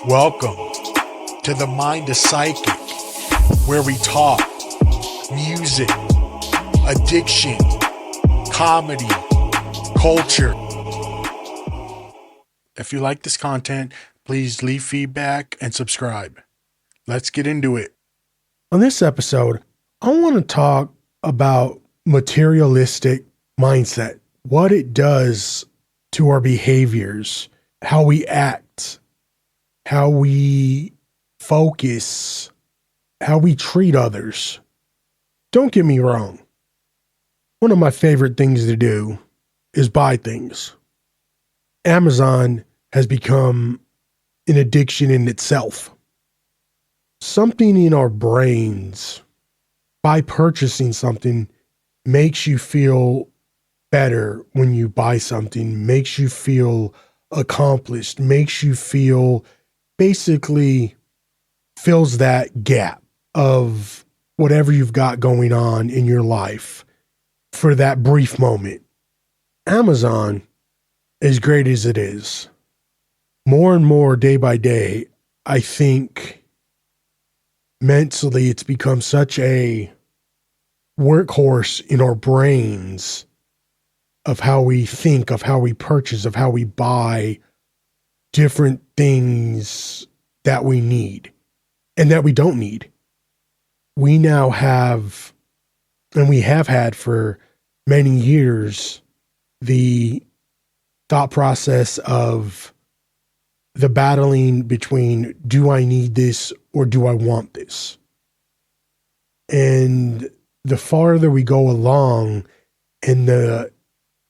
Welcome to the Mind is Psychic, where we talk music, addiction, comedy, culture. If you like this content, please leave feedback and subscribe. Let's get into it. On this episode, I want to talk about materialistic mindset, what it does to our behaviors, how we act, how we focus, how we treat others. Don't get me wrong. One of my favorite things to do is buy things. Amazon has become an addiction in itself. Something in our brains, by purchasing something, makes you feel better when you buy something, makes you feel accomplished, makes you feel, basically fills that gap of whatever you've got going on in your life for that brief moment. Amazon, as great as it is, more and more day by day, I think mentally it's become such a workhorse in our brains of how we think, of how we purchase, of how we buy different things that we need and that we don't need. We now have, and we have had for many years, the thought process of the battling between, do I need this or do I want this? And the farther we go along in the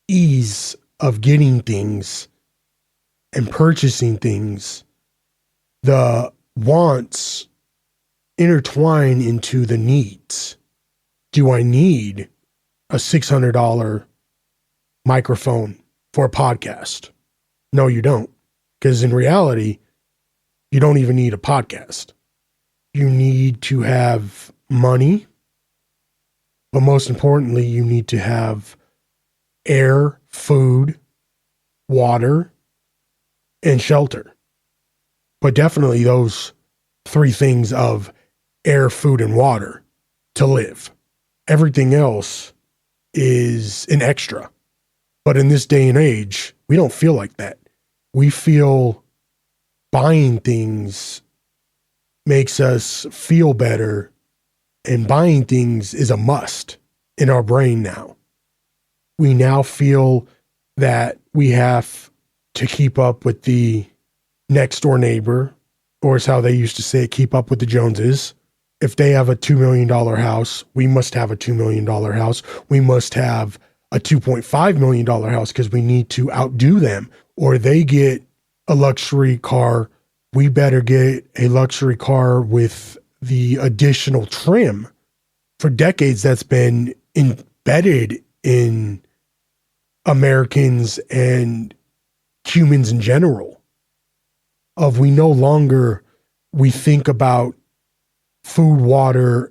ease of getting things and purchasing things, the wants intertwine into the needs. Do I need a $600 microphone for a podcast? No, you don't. Because in reality, you don't even need a podcast. You need to have money, but most importantly, you need to have air, food, water, and shelter. But definitely those three things of air, food, and water to live. Everything else is an extra. But in this day and age, we don't feel like that. We feel buying things makes us feel better, and buying things is a must in our brain now. We now feel that we have to keep up with the next door neighbor, or as how they used to say it, keep up with the Joneses. If they have a $2 million house, we must have a $2 million house. We must have a $2.5 million house because we need to outdo them. Or they get a luxury car, we better get a luxury car with the additional trim. For decades, that's been embedded in Americans and humans in general. Of we no longer, we think about food, water,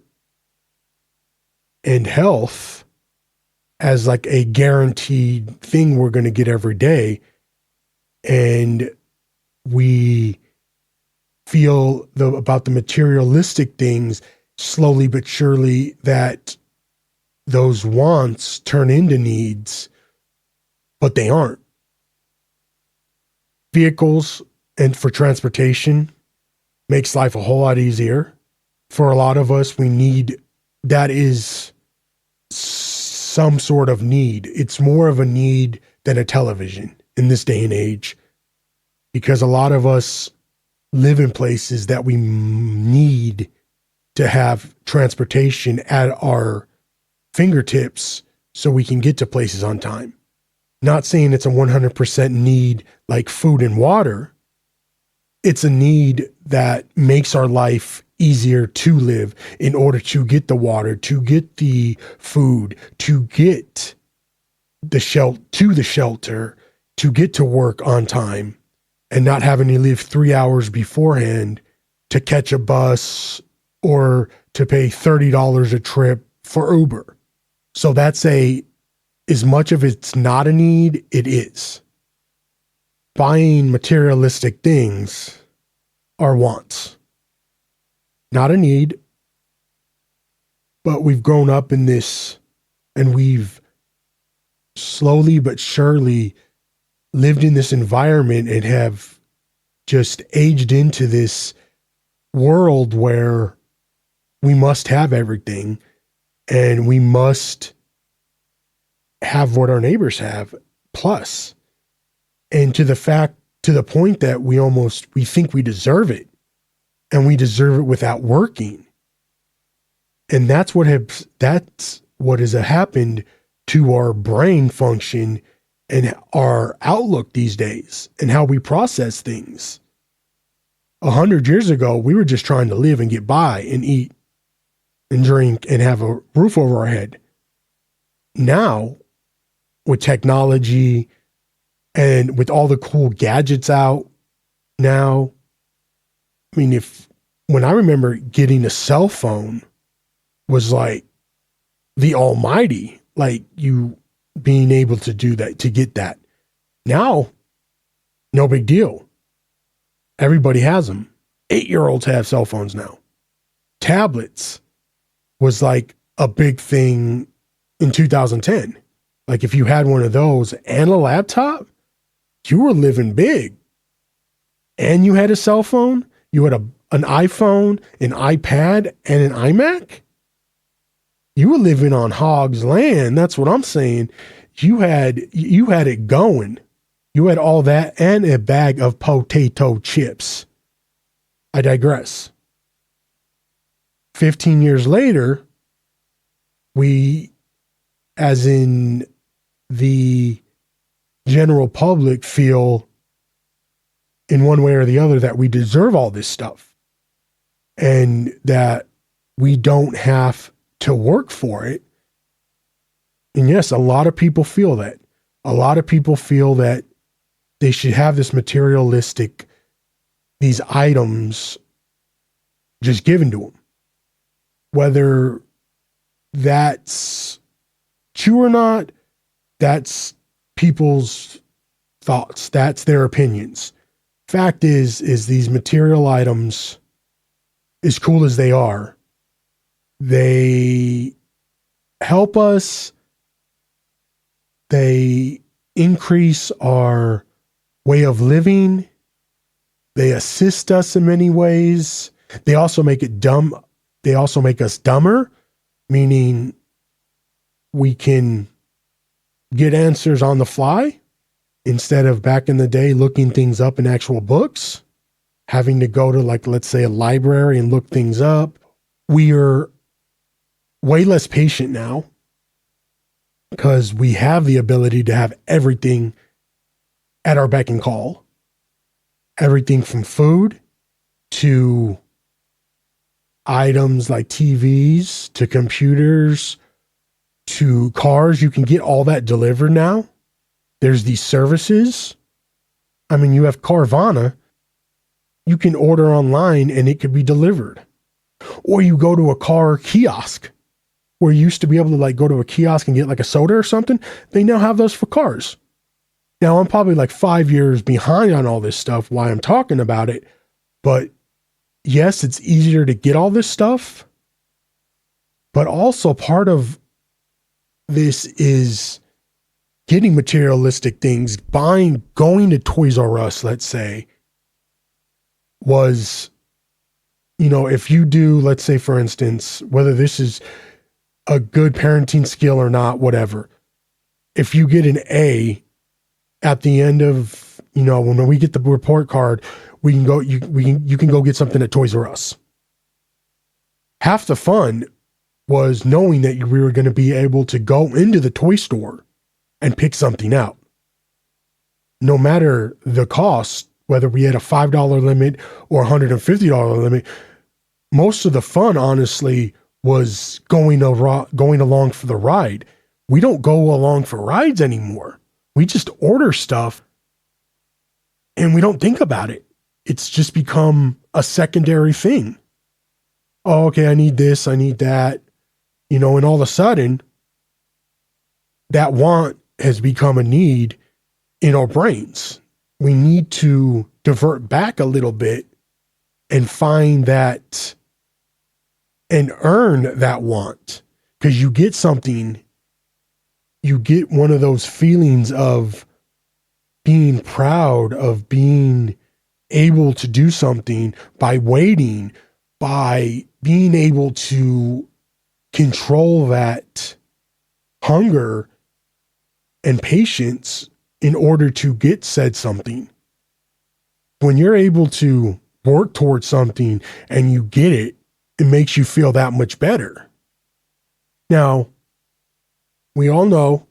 and health as like a guaranteed thing we're going to get every day. And we feel about the materialistic things slowly but surely that those wants turn into needs, but they aren't. Vehicles and for transportation makes life a whole lot easier. For a lot of us, that is some sort of need. It's more of a need than a television in this day and age, because a lot of us live in places that we need to have transportation at our fingertips so we can get to places on time. Not saying it's a 100% need like food and water. It's a need that makes our life easier to live in order to get the water, to get the food, to get the shelter, to get to work on time, and not having to leave 3 hours beforehand to catch a bus or to pay $30 a trip for Uber. So that's as much of it's not a need, it is. Buying materialistic things our wants. Not a need, but we've grown up in this and we've slowly but surely lived in this environment and have just aged into this world where we must have everything and we must have what our neighbors have plus. And to the point that we think we deserve it, and we deserve it without working. And that's what has happened to our brain function and our outlook these days and how we process things. 100 years ago, we were just trying to live and get by and eat and drink and have a roof over our head. Now, with technology and with all the cool gadgets out now, I mean, when I remember getting a cell phone was like the almighty, like you being able to do that, to get that. Now, no big deal. Everybody has them. 8-year-olds have cell phones now. Tablets was like a big thing in 2010. Like if you had one of those and a laptop, you were living big. And you had a cell phone, you had an iPhone, an iPad, and an iMac. You were living on hog's land. That's what I'm saying. You had it going. You had all that and a bag of potato chips. I digress. 15 years later, we, as in the general public, feel in one way or the other that we deserve all this stuff and that we don't have to work for it. And yes, a lot of people feel that. A lot of people feel that they should have this materialistic, these items just given to them. Whether that's true or not, that's people's thoughts. That's their opinions. Fact is these material items, as cool as they are, they help us. They increase our way of living. They assist us in many ways. They also make it dumb. They also make us dumber, meaning we can get answers on the fly instead of back in the day looking things up in actual books, having to go to, like, let's say a library and look things up. We are way less patient now because we have the ability to have everything at our beck and call. Everything from food to items like TVs to computers to cars. You can get all that delivered now. There's these services. I mean, you have Carvana. You can order online and it could be delivered. Or you go to a car kiosk where you used to be able to like go to a kiosk and get like a soda or something. They now have those for cars. Now, I'm probably like 5 years behind on all this stuff, why I'm talking about it. But yes, it's easier to get all this stuff. But also part of this is getting materialistic things, going to Toys R Us, let's say, was, if you do, let's say, for instance, whether this is a good parenting skill or not, whatever, if you get an A at the end of, when we get the report card, we can go, you can go get something at Toys R Us. Half the fun was knowing that we were going to be able to go into the toy store and pick something out. No matter the cost, whether we had a $5 limit or $150 limit, most of the fun, honestly, was going along for the ride. We don't go along for rides anymore. We just order stuff and we don't think about it. It's just become a secondary thing. Oh, okay, I need this, I need that, and all of a sudden, that want has become a need in our brains. We need to divert back a little bit and find that and earn that want. Because you get something, you get one of those feelings of being proud, of being able to do something by waiting, by being able to control that hunger and patience in order to get said something. When you're able to work towards something and you get it, it makes you feel that much better. Now, we all know,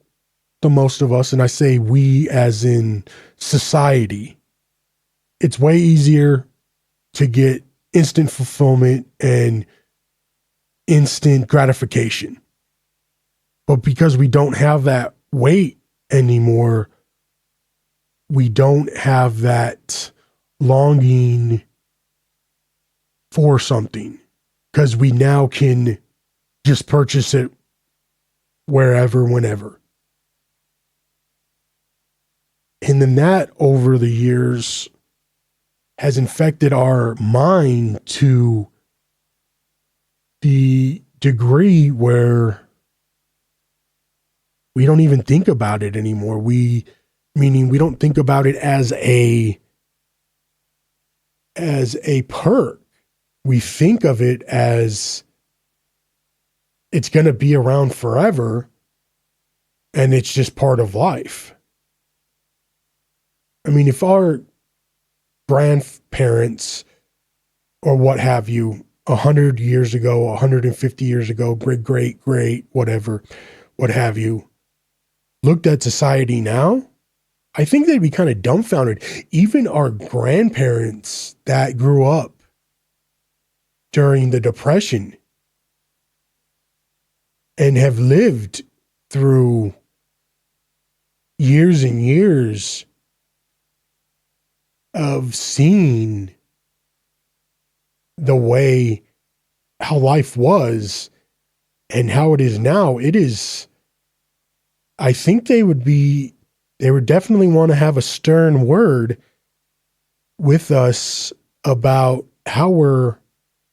the most of us, and I say we as in society, it's way easier to get instant fulfillment and instant gratification. But because we don't have that wait anymore, we don't have that longing for something, because we now can just purchase it wherever, whenever. And then that over the years has infected our mind to the degree where we don't even think about it anymore. Meaning we don't think about it as a perk. We think of it as it's going to be around forever and it's just part of life. I mean, if our grandparents or what have you, 100 years ago, 150 years ago, great, whatever, what have you, looked at society now, I think they'd be kind of dumbfounded. Even our grandparents that grew up during the Depression and have lived through years and years of seeing the way how life was and how it is now, it is, I think they would definitely want to have a stern word with us about how we're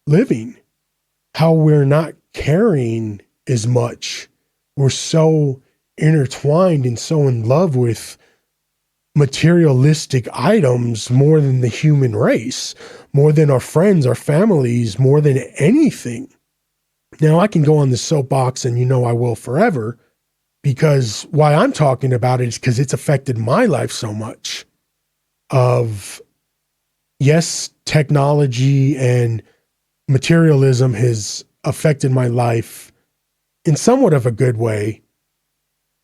living, how we're not caring as much. We're so intertwined and so in love with materialistic items more than the human race, more than our friends, our families, more than anything. Now, I can go on the soapbox, and I will forever, because why I'm talking about it is because it's affected my life so much. Yes, technology and materialism has affected my life in somewhat of a good way,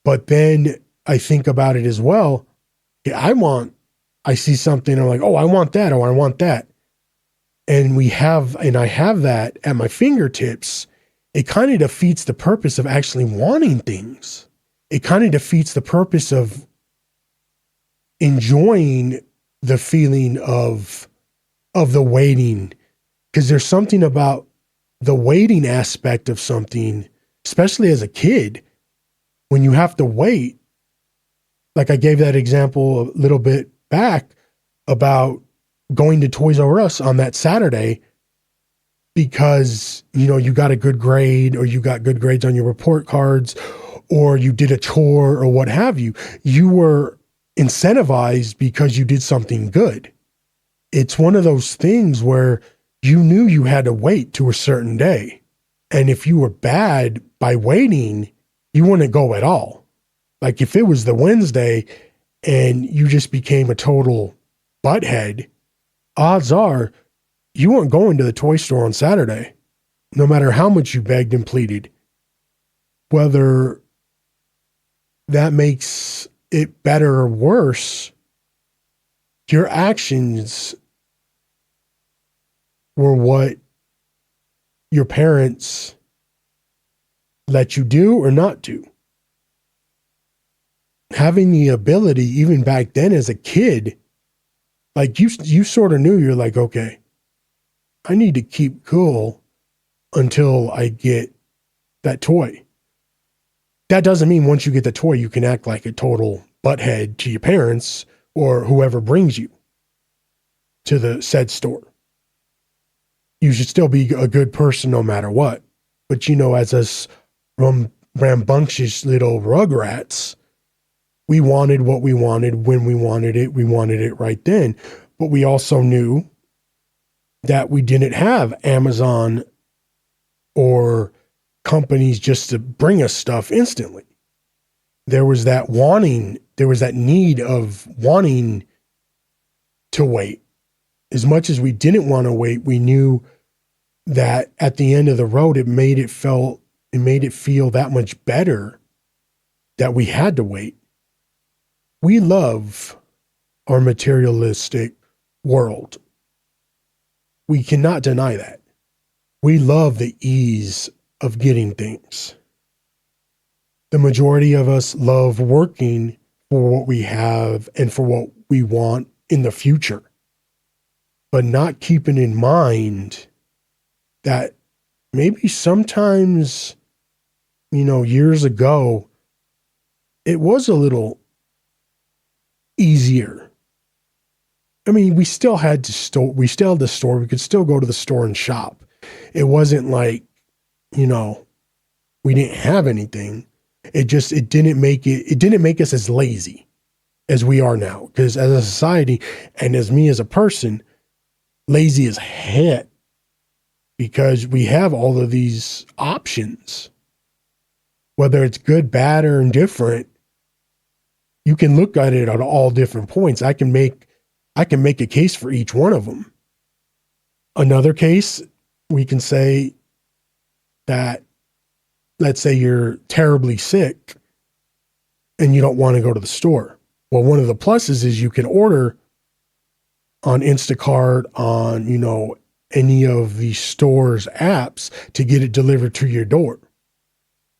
but then I think about it as well. I see something, I'm like, oh, I want that, or I want that. And I have that at my fingertips. It kind of defeats the purpose of actually wanting things. It kind of defeats the purpose of enjoying the feeling of the waiting. Because there's something about the waiting aspect of something, especially as a kid, when you have to wait. Like I gave that example a little bit back about going to Toys R Us on that Saturday because, you got a good grade, or you got good grades on your report cards, or you did a chore or what have you. You were incentivized because you did something good. It's one of those things where you knew you had to wait to a certain day. And if you were bad by waiting, you wouldn't go at all. Like if it was the Wednesday and you just became a total butthead, odds are you weren't going to the toy store on Saturday, no matter how much you begged and pleaded. Whether that makes it better or worse, your actions were what your parents let you do or not do. Having the ability, even back then as a kid, like you sort of knew, you're like, okay, I need to keep cool until I get that toy. That doesn't mean once you get the toy, you can act like a total butthead to your parents or whoever brings you to the said store. you should still be a good person no matter what. But, as us rambunctious little rugrats, we wanted what we wanted when we wanted it right then. But we also knew that we didn't have Amazon or companies just to bring us stuff instantly. There was that need of wanting to wait. As much as we didn't want to wait, we knew that at the end of the road, it made it feel that much better that we had to wait. We love our materialistic world. We cannot deny that. We love the ease of getting things. The majority of us love working for what we have and for what we want in the future, but not keeping in mind that maybe sometimes, years ago, it was a little easier. I mean, we still had the store. We could still go to the store and shop. It wasn't like, we didn't have anything. It didn't make us as lazy as we are now. Because as a society and as me as a person, lazy as heck, because we have all of these options. Whether it's good, bad, or indifferent, you can look at it at all different points. I can make a case for each one of them. Another case, we can say that, let's say you're terribly sick and you don't want to go to the store. Well, one of the pluses is you can order on Instacart, on, any of the store's apps to get it delivered to your door.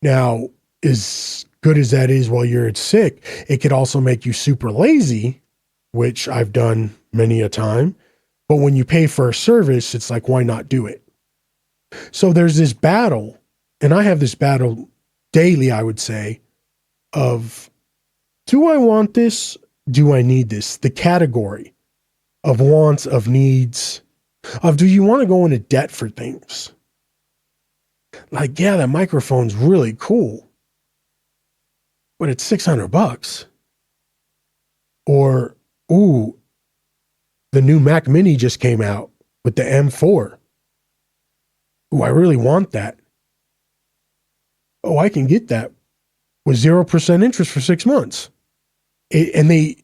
Now, as good as that is while you're sick, it could also make you super lazy, which I've done many a time. But when you pay for a service, it's like, why not do it? So there's this battle, and I have this battle daily, I would say, of, do I want this? Do I need this? The category of wants, of needs, of do you want to go into debt for things? Like, yeah, that microphone's really cool, but it's $600. Or, ooh, the new Mac Mini just came out with the M4. Ooh, I really want that. Oh, I can get that with 0% interest for 6 months. And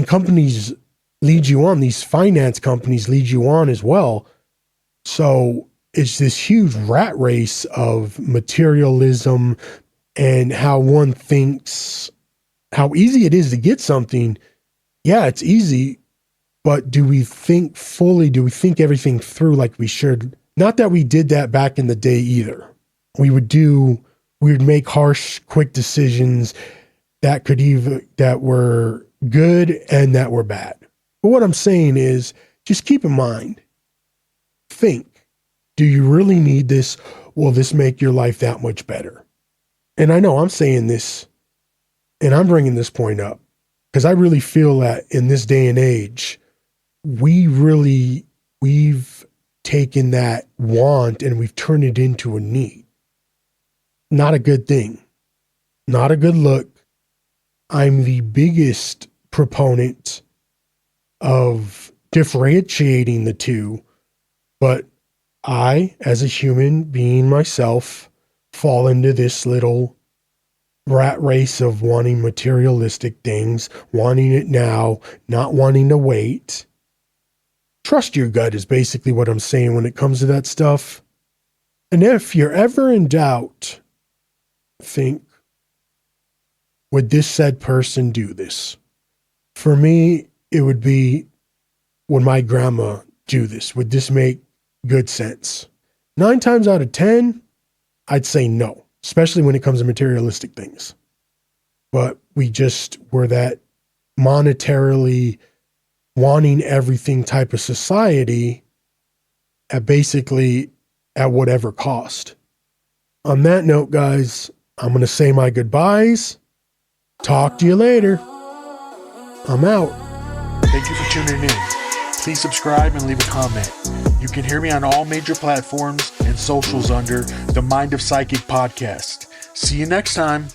companies lead you on, these finance companies lead you on as well. So it's this huge rat race of materialism and how one thinks, how easy it is to get something. Yeah, it's easy, but do we think fully? Do we think everything through like we should? Not that we did that back in the day either. We would make harsh, quick decisions that were good and that were bad. But what I'm saying is, just keep in mind, think, do you really need this? Will this make your life that much better? And I know I'm saying this, and I'm bringing this point up, because I really feel that in this day and age, we've taken that want and we've turned it into a need. Not a good thing. Not a good look. I'm the biggest proponent of differentiating the two, but I, as a human being myself, fall into this little rat race of wanting materialistic things, wanting it now, not wanting to wait. Trust your gut is basically what I'm saying when it comes to that stuff. And if you're ever in doubt, think, would this said person do this? For me, it would be, would my grandma do this? Would this make good sense? 9 times out of 10, I'd say no, especially when it comes to materialistic things. But we're that monetarily wanting everything type of society at whatever cost. On that note, guys, I'm going to say my goodbyes. Talk to you later. I'm out. Thank you for tuning in. Please subscribe and leave a comment. You can hear me on all major platforms and socials under the Mind of Psychic podcast. See you next time.